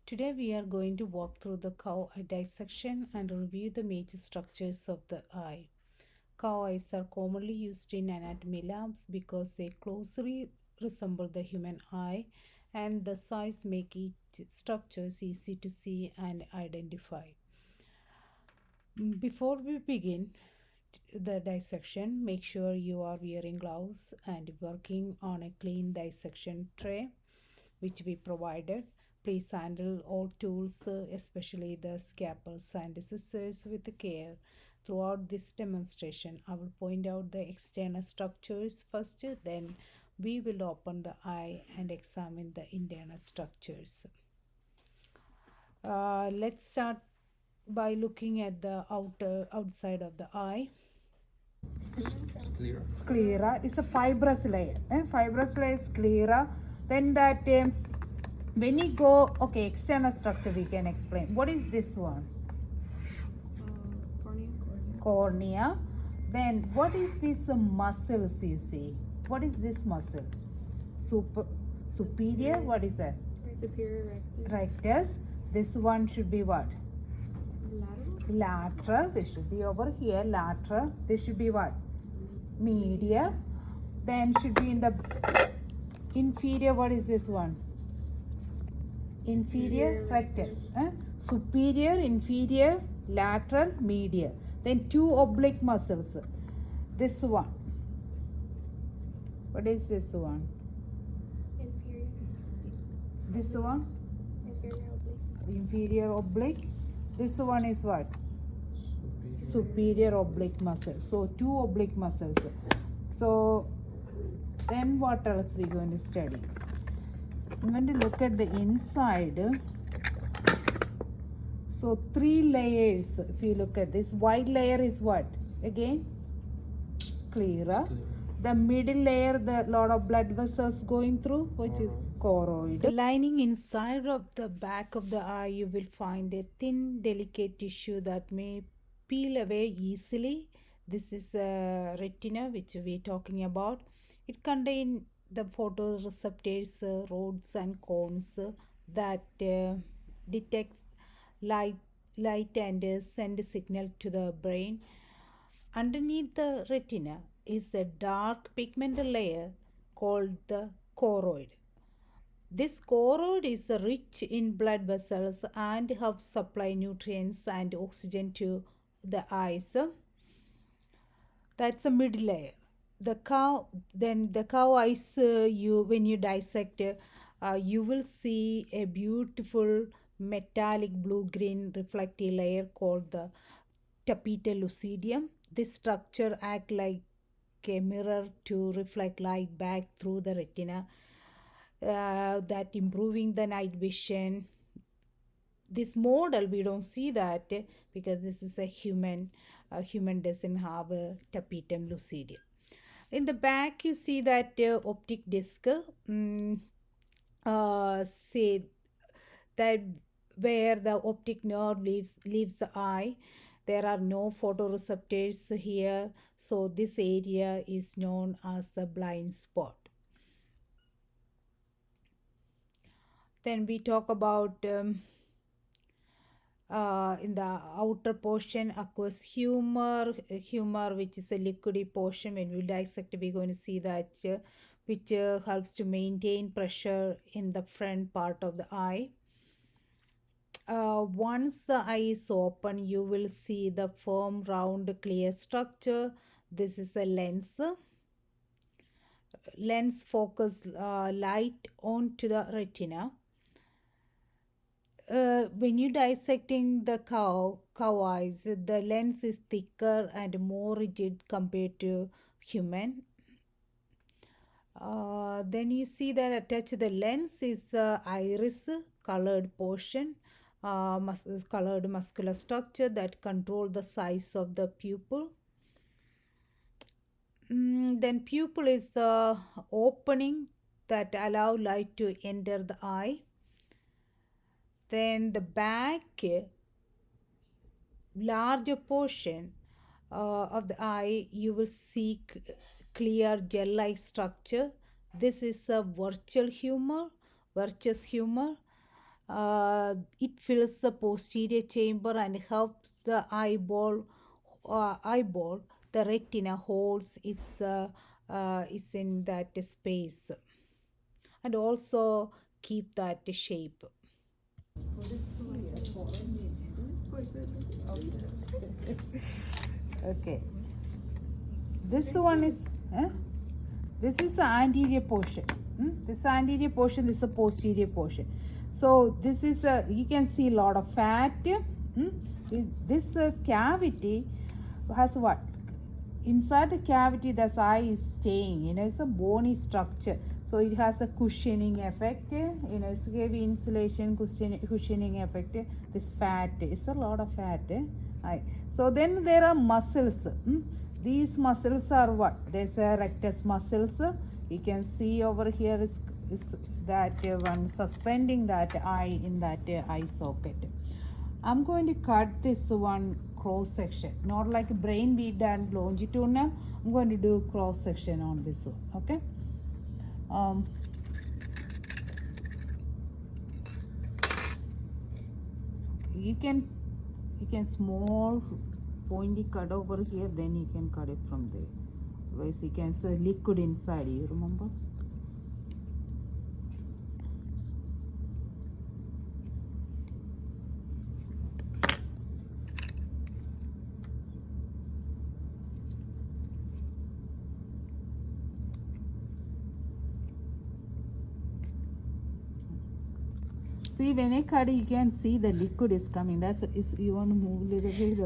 Today we are going to walk through the cow eye dissection and review the major structures of the eye. Cow eyes are commonly used in anatomy labs because they closely resemble the human eye and the size make each structures easy to see and identify. Before we begin the dissection, make sure you are wearing gloves and working on a clean dissection tray which we provided. Please handle all tools, especially the scalpels and scissors, with care. Throughout this demonstration, I will point out the external structures first, then we will open the eye and examine the internal structures. Let's start by looking at the outside of the eye. Sclera is a fibrous layer. Fibrous layer is sclera. Then that when you go, okay, external structure we can explain. What is this one? Cornea. Then what is this muscles you see? What is this muscle? Superior. What is that? Superior rectus. Rectus. This one should be what? Lateral. Lateral. This should be over here. Lateral. This should be what? Medial. Then should be in the inferior. What is this one? Inferior rectus. Superior, inferior, lateral, medial. Then two oblique muscles. This one. What is this one? Inferior. This one? Inferior oblique. Inferior oblique. This one is what? Superior oblique muscle. So two oblique muscles. So then what else we going to study? I'm going to look at the inside. So three layers. If you look at this, white layer is what? Again, sclera. The middle layer, the lot of blood vessels going through, which is choroid. The lining inside of the back of the eye, you will find a thin, delicate tissue that may peel away easily. This is the retina, which we are talking about. It contains the photoreceptors, rods and cones that detects light and send a signal to the brain. Underneath the retina is a dark pigmented layer called the choroid. This choroid is rich in blood vessels and helps supply nutrients and oxygen to the eyes. That's a middle layer. The cow eyes, when you dissect, you will see a beautiful metallic blue-green reflective layer called the tapetum lucidium. This structure acts like a mirror to reflect light back through the retina, that improving the night vision. This model we don't see that because this is a human. A human doesn't have a tapetum lucidium. In the back you see that optic disc, say that where the optic nerve leaves the eye. There are no photoreceptors here, so this area is known as the blind spot. Then we talk about in the outer portion, aqueous humor, which is a liquidy portion. When we dissect, we're going to see that which helps to maintain pressure in the front part of the eye. Once the eye is open, you will see the firm, round, clear structure. This is a lens. Lens focus light onto the retina. When you dissecting the cow eyes, the lens is thicker and more rigid compared to human. Then you see that attached to the lens is the iris colored portion, colored muscular structure that control the size of the pupil. Then pupil is the opening that allow light to enter the eye. Then the back, larger portion of the eye, you will see clear gel-like structure. This is a virtuous humor. It fills the posterior chamber and helps the eyeball. The retina holds is in that space and also keep that shape. Okay. This one is this is the anterior portion. This anterior portion, this is the posterior portion. So this is you can see a lot of fat. This cavity has what? Inside the cavity, the eye is staying. It's a bony structure. So it has a cushioning effect. It's heavy insulation, cushioning effect. This fat, it's a lot of fat. So then there are muscles. These muscles are what? There's a rectus muscles. You can see over here is that one suspending that eye in that eye socket. I'm going to cut this one cross section, not like brain bead and longitudinal. I'm going to do cross section on this one. Okay. You can small pointy cut over here, then you can cut it from there. Otherwise you can see liquid inside, you remember? See, when I cut it, you can see the liquid is coming. You want to move a little bit.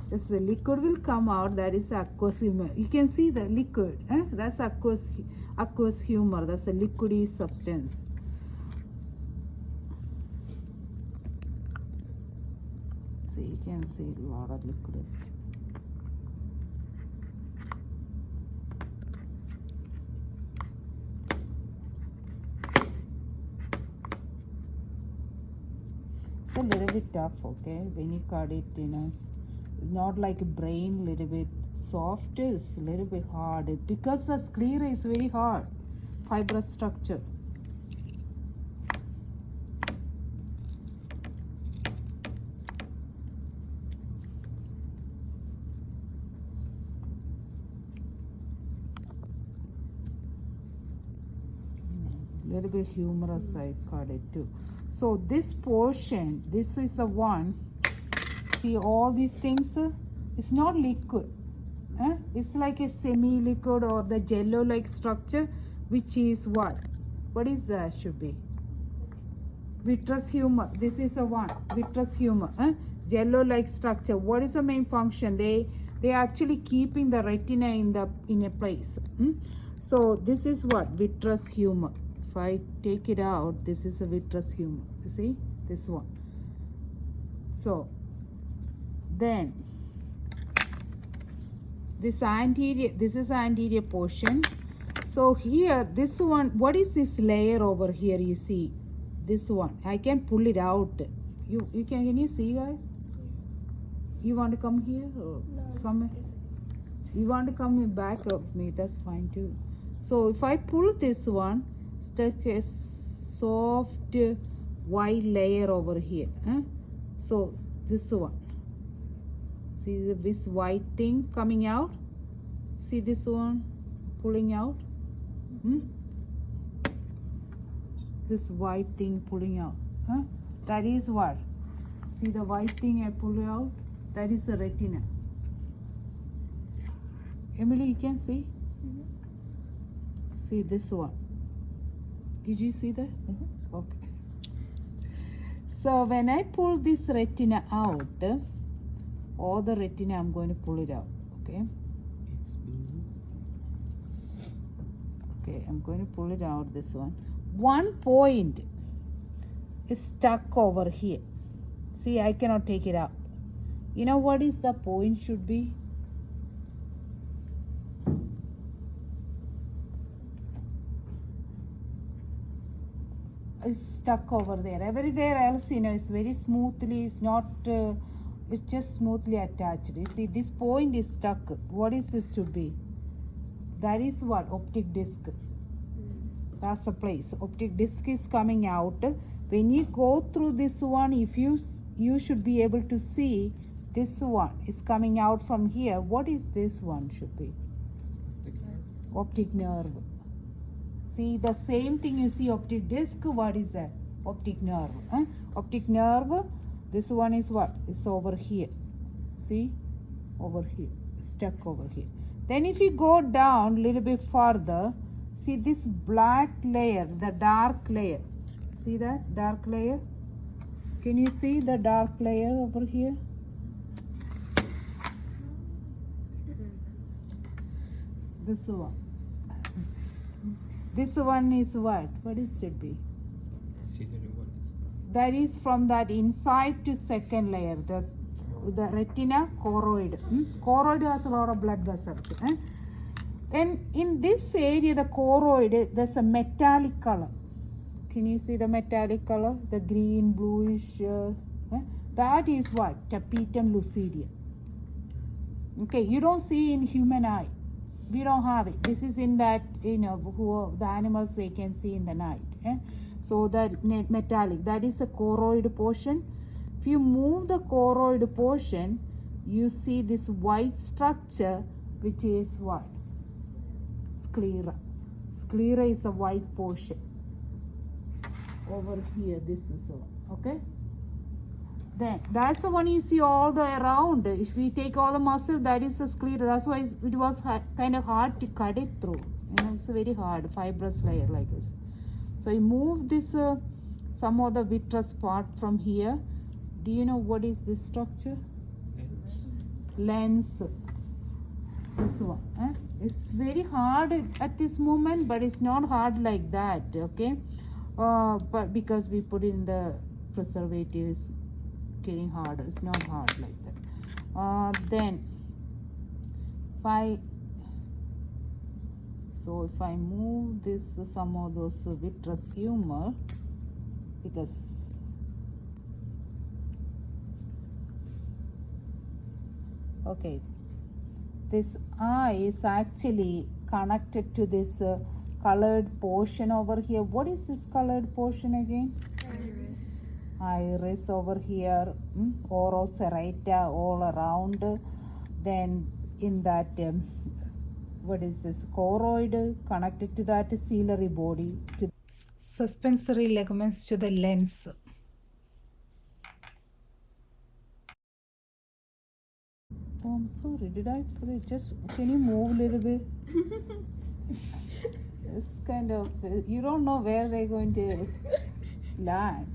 Yes, the liquid will come out. That is aqueous humor. You can see the liquid. That's aqueous humor. That's a liquidy substance. See, you can see a lot of liquid. It's a little bit tough, okay? When you cut it, it's not like a brain, little bit soft, it's a little bit hard. Because the sclera is very hard, fibrous structure. Little bit humorous, I cut it too. So this portion, this is the one. See all these things, it's not liquid. It's like a semi-liquid or the jello-like structure, which is what? What is that should be? Vitreous humor. This is a one. Vitreous humor. Jello-like structure. What is the main function? They actually keeping the retina in a place. So this is what? Vitreous humor. If I take it out, this is a vitreous humor. You see this one. So then this is anterior portion. So here, this one, what is this layer over here? You see this one. I can pull it out. Can you see, guys? You want to come here or somewhere? You want to come back of me? That's fine too. So if I pull this one, it's like a soft white layer over here. So this one. See this white thing coming out? See this one pulling out? This white thing pulling out. That is what? See the white thing I pull out? That is the retina. Emily, you can see? See this one. Did you see that? Okay. So when I pull this retina out, all the retina, I'm going to pull it out. Okay. Okay, I'm going to pull it out, this one. One point is stuck over here. See, I cannot take it out. You know what is the point should be? It's stuck over there. Everywhere else, it's very smoothly, it's not, it's just smoothly attached. You see, this point is stuck. What is this should be? That is what? Optic disc. That's the place. Optic disc is coming out. When you go through this one, if you should be able to see this one is coming out from here. What is this one should be? Optic nerve. See the same thing you see optic disc. What is that? Optic nerve. Optic nerve. This one is what? It's over here. See? Over here. Stuck over here. Then if you go down a little bit further, see this black layer, the dark layer. See that dark layer? Can you see the dark layer over here? This one. This one is what? What is should be? That is from that inside to second layer. That's the retina choroid. Choroid has a lot of blood vessels. And in this area, the choroid, there's a metallic color. Can you see the metallic color? The green, bluish. That is what? Tapetum lucidum. Okay, you don't see in human eye. We don't have it. This is in that, who the animals they can see in the night. So that metallic, that is the choroid portion. If you move the choroid portion, you see this white structure, which is what? Sclera. Sclera is a white portion. Over here, this is the one. Okay? Then that's the one you see all the around. If we take all the muscle, that is the sclera. That's why it was kind of hard to cut it through. It's a very hard fibrous layer like this. So you move this some of the vitreous part from here. Do you know what is this structure? Lens. This one. It's very hard at this moment, but it's not hard like that. Okay, but because we put in the preservatives, getting harder. It's not hard like that. Then if I move this some of those vitreous humor, because okay, this eye is actually connected to this colored portion over here. What is this colored portion again? Iris over here, oro serrata all around. Then in that what is this choroid connected to that ciliary body, to suspensory ligaments to the lens. Oh, I'm sorry, did I put it? Just can you move a little bit? It's kind of, you don't know where they're going to land.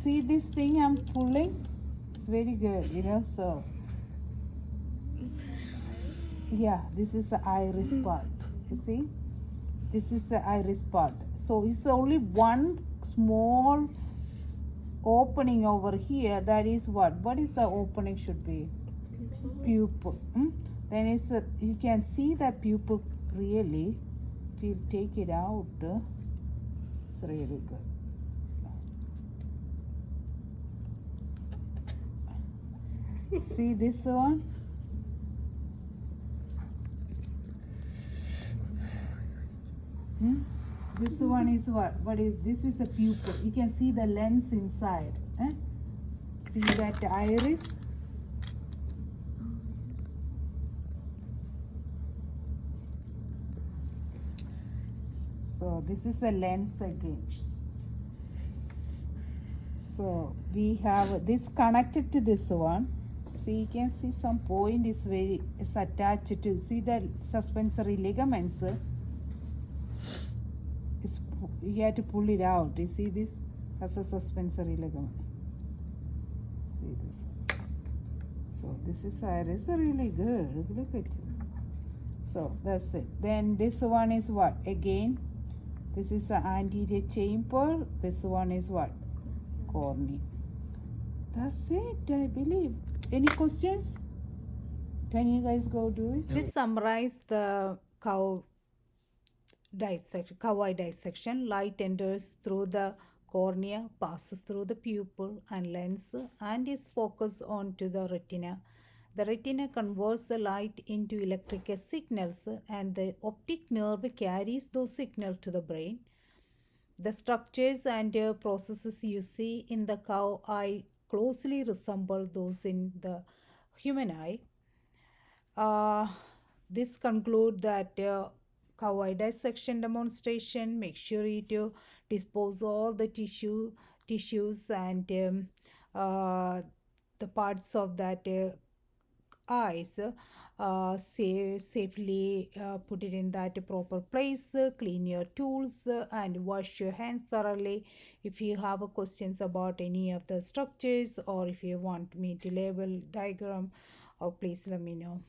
See this thing I'm pulling? It's very good, so yeah, this is the iris part. You see? This is the iris part. So it's only one small opening over here. That is what? What is the opening should be? Pupil. Then it's you can see the pupil really. If you take it out, it's really good. See this one? This one is what? What is this? Is a pupil. You can see the lens inside. See that iris? So this is a lens again. So we have this connected to this one. See, you can see some point is attached to, see the suspensory ligaments. You have to pull it out. You see this? As a suspensory ligament. See this? So this is iris really good. Look at it. So that's it. Then this one is what? Again, this is the anterior chamber. This one is what? Cornea. That's it, I believe. Any questions? Can you guys go do it? This summarizes the cow eye dissection. Light enters through the cornea, passes through the pupil and lens, and is focused onto the retina. The retina converts the light into electrical signals, and the optic nerve carries those signals to the brain. The structures and processes you see in the cow eye closely resemble those in the human eye. Uh, this conclude that cow eye dissection demonstration. Make sure you to dispose all the tissues and the parts of that eyes safely put it in that proper place, clean your tools and wash your hands thoroughly. If you have questions about any of the structures or if you want me to label diagram, please let me know.